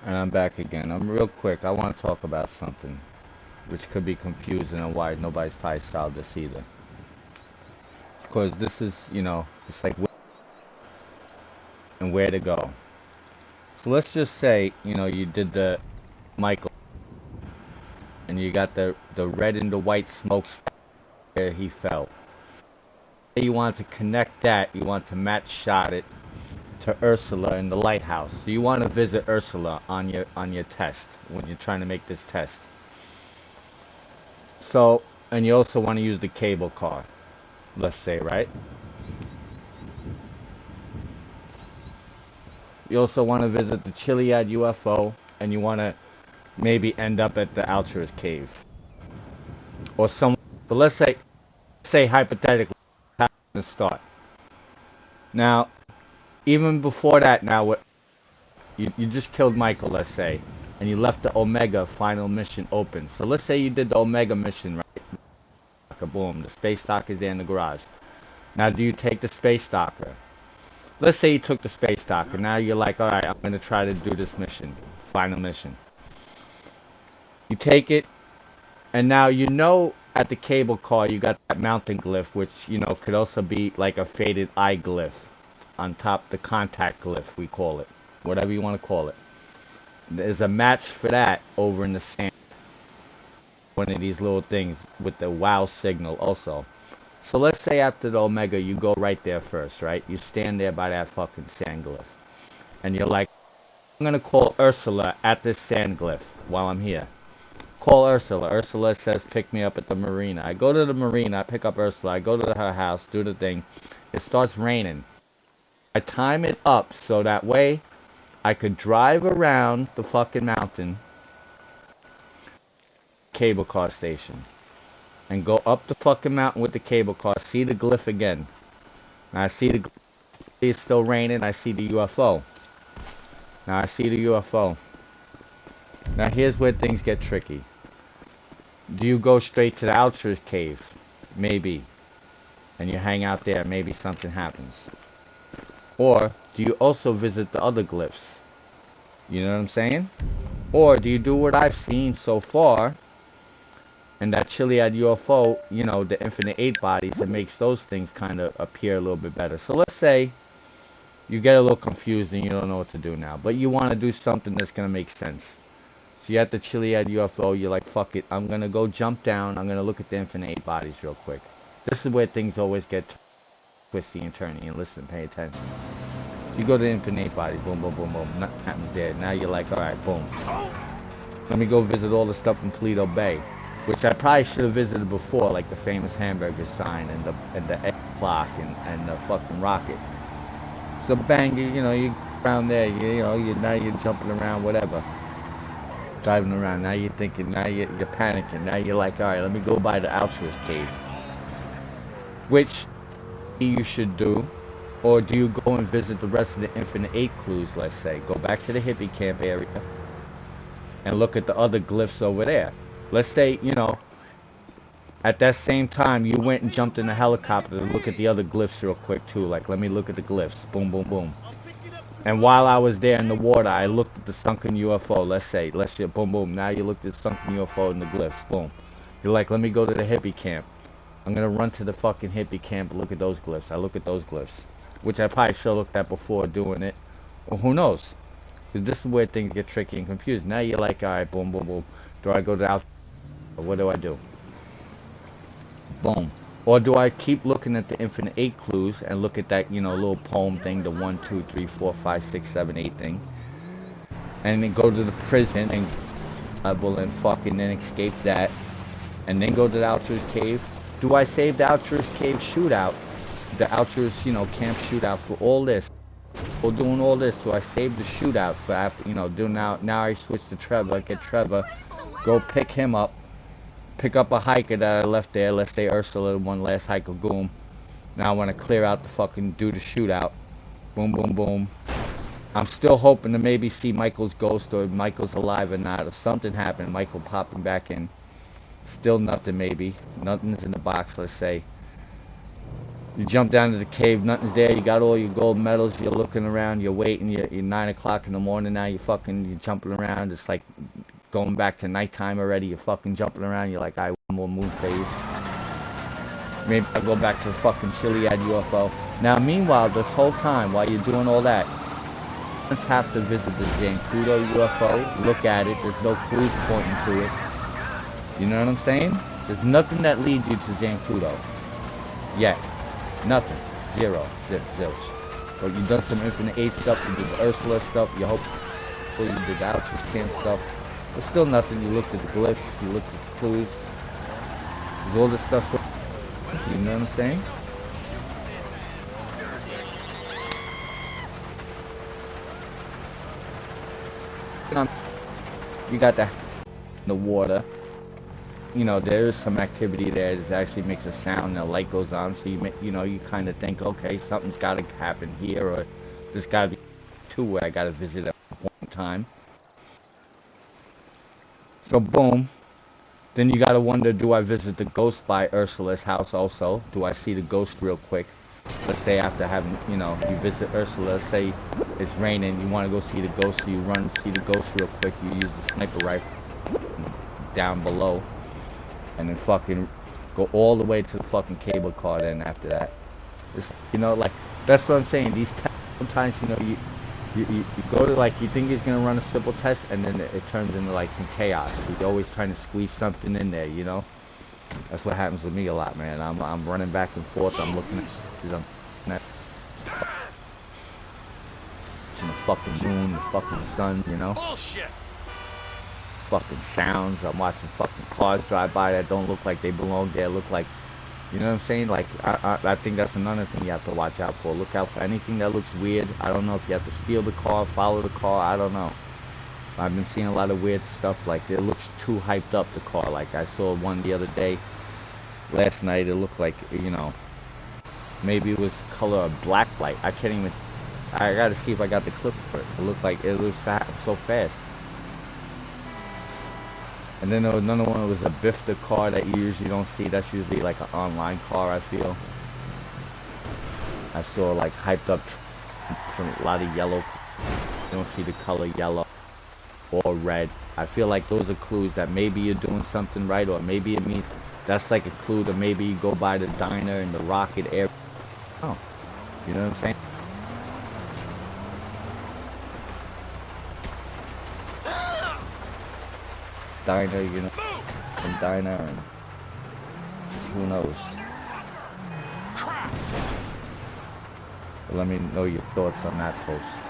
And I'm back again. I'm real quick. I want to talk about something which could be confusing and why nobody's probably solved this either. Because this is, it's like and where to go. So let's just say, you did the Michael and you got the red and the white smokes where he fell. You want to connect that. You want to match shot it to Ursula in the lighthouse. So you want to visit Ursula on your test when you're trying to make this test. So, and you also want to use the cable car, let's say, right? You also want to visit the Chiliad UFO, and you want to maybe end up at the Altruist Cave. Or some, but let's say hypothetically, how to start. Now, even before that, now, you just killed Michael, let's say, and you left the Omega final mission open. So let's say you did the Omega mission, right? Boom, the space dock is there in the garage. Now, do you take the space docker? Let's say you took the space dock, and now you're like, all right, I'm going to try to do this mission, final mission. You take it, and now at the cable car you got that mountain glyph, which, could also be like a faded eye glyph on top, the contact glyph, we call it. Whatever you want to call it. There's a match for that over in the sand. One of these little things with the wow signal also. So let's say after the Omega, you go right there first, right? You stand there by that fucking sand glyph. And you're like, I'm going to call Ursula at this sand glyph while I'm here. Call Ursula. Ursula says, pick me up at the marina. I go to the marina, I pick up Ursula, I go to her house, do the thing. It starts raining. I time it up so that way I could drive around the fucking mountain cable car station and go up the fucking mountain with the cable car, see the glyph again. Now I see it's still raining, I see the UFO. Now I see the UFO. Now here's where things get tricky. Do you go straight to the Outer's cave? Maybe. And you hang out there, maybe something happens. Or do you also visit the other glyphs? You know what I'm saying? Or do you do what I've seen so far, and that Chiliad UFO, the infinite 8 bodies, it makes those things kind of appear a little bit better. So let's say you get a little confused and you don't know what to do now, but you want to do something that's going to make sense. So you're at the Chiliad UFO, you're like, fuck it, I'm going to go jump down, I'm going to look at the infinite 8 bodies real quick. This is where things always get twisty and turny, and listen, pay attention. So you go to the infinite 8 bodies, boom, boom, boom, boom, nothing happens there. Now you're like, alright, boom. Let me go visit all the stuff in Toledo Bay, which I probably should have visited before, like the famous hamburger sign and the egg clock and the fucking rocket. So bang, you around there, now you're jumping around, whatever. Driving around, now you're thinking, now you're panicking, now you're like, alright, let me go by the Altruist cave. Which you should do, or do you go and visit the rest of the Infinite 8 clues, let's say? Go back to the hippie camp area and look at the other glyphs over there. Let's say, at that same time, you went and jumped in a helicopter to look at the other glyphs real quick too. Like, let me look at the glyphs. Boom, boom, boom. And while I was there in the water, I looked at the sunken UFO. Let's say, boom, boom. Now you looked at the sunken UFO and the glyphs. Boom. You're like, let me go to the hippie camp. I'm going to run to the fucking hippie camp and look at those glyphs. I look at those glyphs. Which I probably should have looked at before doing it. Or who knows? Because this is where things get tricky and confused. Now you're like, alright, boom, boom, boom. Do I go to out? Or what do I do? Boom. Or do I keep looking at the Infinite 8 clues and look at that, little poem thing, the 1, 2, 3, 4, 5, 6, 7, 8 thing, and then go to the prison and and fucking then escape that, and then go to the Altruist cave? Do I save the Altruist cave shootout, the Altruist, camp shootout for all this? Or doing all this, do I save the shootout for after, do now I switch to Trevor, get Trevor, go pick him up, pick up a hiker that I left there. Let's say Ursula, one last hiker, boom. Now I want to clear out the fucking, do the shootout. Boom, boom, boom. I'm still hoping to maybe see Michael's ghost, or Michael's alive or not, or something happened. Michael popping back in. Still nothing, maybe. Nothing's in the box, let's say. You jump down to the cave, nothing's there. You got all your gold medals. You're looking around. You're waiting. You're 9 o'clock in the morning now. You're jumping around. It's like going back to nighttime already. You're fucking jumping around. You're like, I want more moon phase. Maybe I'll go back to the fucking Chiliad UFO. Now, meanwhile, this whole time, while you're doing all that, you just have to visit the Zancudo UFO. Look at it. There's no clues pointing to it. You know what I'm saying? There's nothing that leads you to Zancudo. Yet. Nothing. Zero. Zilch. But you've done some Infinite 8 stuff, you did the Ursula stuff, you did the Outreach Camp stuff. But still nothing. You looked at the glyphs, you looked at the clues. There's all this stuff. You know what I'm saying? You got the water. You know, there is some activity there that actually makes a sound and the light goes on, so you kind of think, okay, something's got to happen here, or there's got to be two where I got to visit at one point in time. So boom, then you got to wonder, do I visit the ghost by Ursula's house also? Do I see the ghost real quick? Let's say after having, you visit Ursula, say it's raining, you want to go see the ghost, so you run see the ghost real quick, you use the sniper rifle down below. And then fucking go all the way to the fucking cable car then after that. It's, like, that's what I'm saying. These tests, sometimes, you go to, like, you think he's going to run a simple test, and then it turns into, like, some chaos. He's always trying to squeeze something in there, That's what happens with me a lot, man. I'm running back and forth. I'm looking at the fucking moon, the fucking sun, Bullshit! Fucking sounds. I'm watching fucking cars drive by that don't look like they belong there. Look like, you know what I'm saying? Like, I think that's another thing you have to watch out for. Look out for anything that looks weird. I don't know if you have to steal the car, follow the car. I don't know. I've been seeing a lot of weird stuff. Like, it looks too hyped up, the car. Like, I saw one the other day. Last night, it looked like, maybe it was color of black light. I can't even. I gotta see if I got the clip for it. It looked like it was so fast. And then there was another one, it was a Bifta car that you usually don't see. That's usually like an online car, I feel. I saw like hyped up from a lot of yellow. You don't see the color yellow or red. I feel like those are clues that maybe you're doing something right, or maybe it means that's like a clue to maybe you go by the diner in the rocket air. Oh, you know what I'm saying? Diner, some diner, and who knows. But let me know your thoughts on that post.